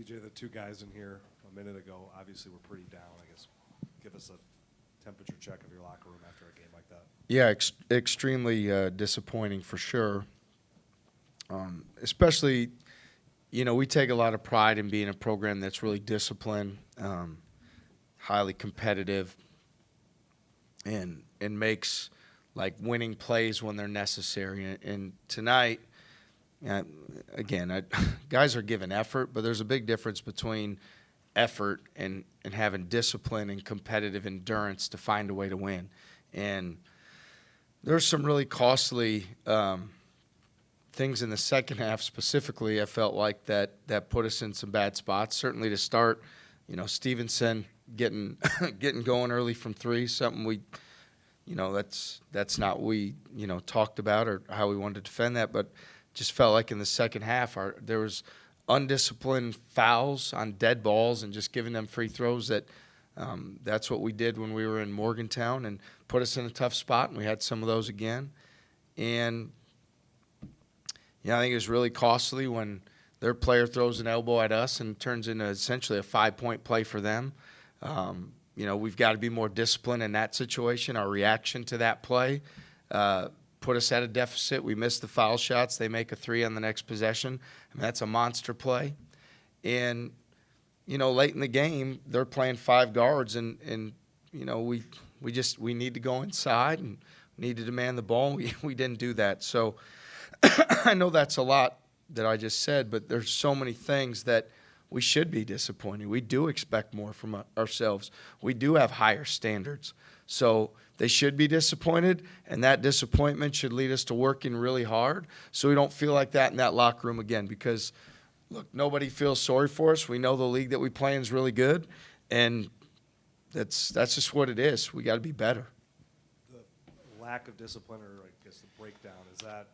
TJ, the two guys in here a minute ago obviously were pretty down. I guess give us a temperature check of your locker room after a game like that. Yeah, extremely disappointing for sure. Especially, we take a lot of pride in being a program that's really disciplined, highly competitive, and makes like winning plays when they're necessary. And tonight, again, guys are given effort, but there's a big difference between effort and having discipline and competitive endurance to find a way to win. And there's some really costly things in the second half specifically. I felt like that put us in some bad spots. Certainly to start, Stevenson getting going early from three, something we, that's not what we talked about or how we wanted to defend that, but just felt like in the second half there was undisciplined fouls on dead balls and just giving them free throws. That's what we did when we were in Morgantown and put us in a tough spot, and we had some of those again. And I think it was really costly when their player throws an elbow at us and turns into essentially a 5-point play for them. We've got to be more disciplined in that situation. Our reaction to that play put us at a deficit. We missed the foul shots. They make a three on the next possession. That's a monster play. And, late in the game, they're playing five guards, and we need to go inside and need to demand the ball. We didn't do that. So I know that's a lot that I just said, but there's so many things that we should be disappointed. We do expect more from ourselves. We do have higher standards. So they should be disappointed, and that disappointment should lead us to working really hard so we don't feel like that in that locker room again. Because, look, nobody feels sorry for us. We know the league that we play in is really good, and that's just what it is. We got to be better. The lack of discipline, or I guess the breakdown, is that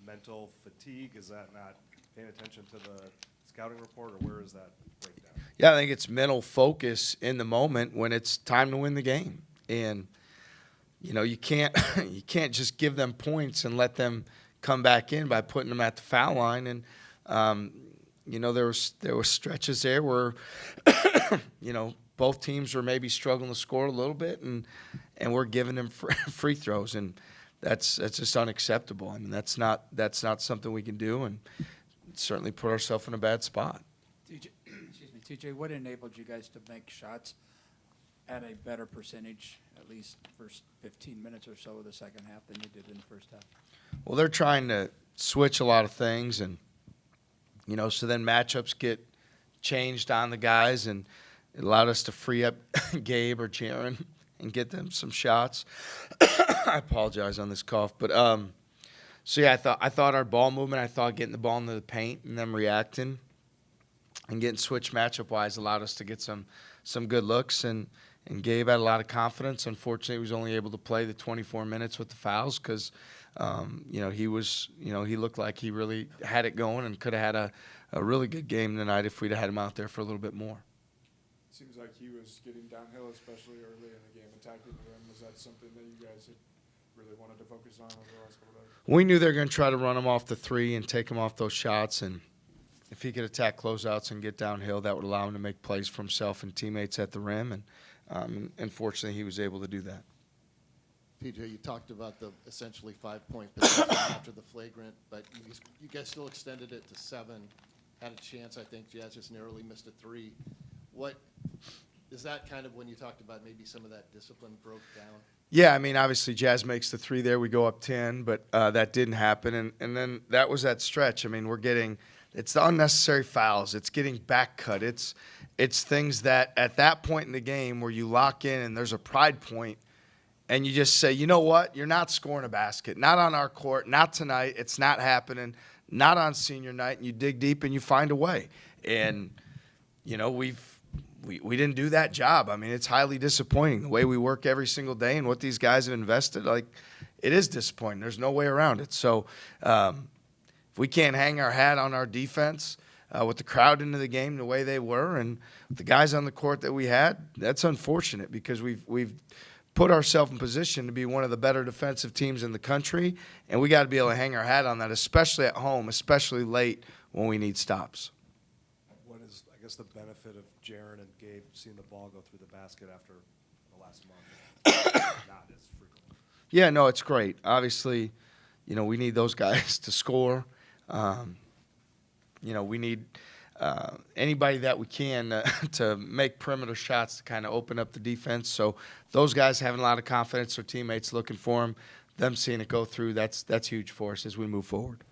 mental fatigue? Is that not paying attention to the scouting report, or where is that breakdown? Yeah, I think it's mental focus in the moment when it's time to win the game. And you can't just give them points and let them come back in by putting them at the foul line. And there were stretches there where both teams were maybe struggling to score a little bit, and we're giving them free throws, and that's just unacceptable. I mean, that's not something we can do, and certainly put ourselves in a bad spot. TJ, what enabled you guys to make shots at a better percentage, at least first 15 minutes or so of the second half, than you did in the first half? Well, they're trying to switch a lot of things, and so then matchups get changed on the guys, and it allowed us to free up Gabe or Jaron and get them some shots. I apologize on this cough, but so yeah, I thought our ball movement, I thought getting the ball into the paint and them reacting and getting switched matchup wise allowed us to get some good looks, and Gabe had a lot of confidence. Unfortunately, he was only able to play the 24 minutes with the fouls because he looked like he really had it going and could have had a really good game tonight if we'd have had him out there for a little bit more. Seems like he was getting downhill, especially early in the game, attacking the rim. Was that something that you guys had really wanted to focus on over the last couple of days? We knew they were going to try to run him off the three and take him off those shots, and if he could attack closeouts and get downhill, that would allow him to make plays for himself and teammates at the rim, and unfortunately he was able to do that. TJ, you talked about the essentially 5-point possession after the flagrant, but you guys still extended it to 7. Had a chance, I think. Jazz just narrowly missed a 3. What is that kind of when you talked about maybe some of that discipline broke down? Yeah, I mean, obviously Jazz makes the 3 there. We go up 10, but that didn't happen. And then that was that stretch. I mean, it's the unnecessary fouls. It's getting back cut. It's things that at that point in the game where you lock in and there's a pride point and you just say, you know what, you're not scoring a basket. Not on our court, not tonight. It's not happening. Not on senior night. And you dig deep and you find a way. And, we didn't do that job. I mean, it's highly disappointing the way we work every single day and what these guys have invested. Like, it is disappointing. There's no way around it. So if we can't hang our hat on our defense with the crowd into the game the way they were and the guys on the court that we had, that's unfortunate because we've put ourselves in position to be one of the better defensive teams in the country, and we got to be able to hang our hat on that, especially at home, especially late when we need stops. What is, I guess, the benefit of Jaren and Gabe seeing the ball go through the basket after the last month? Not as frequently. Yeah, no, it's great. Obviously, you know, we need those guys to score. You know, we need anybody that we can to make perimeter shots to kind of open up the defense. So those guys having a lot of confidence, their teammates looking for them seeing it go through, that's huge for us as we move forward.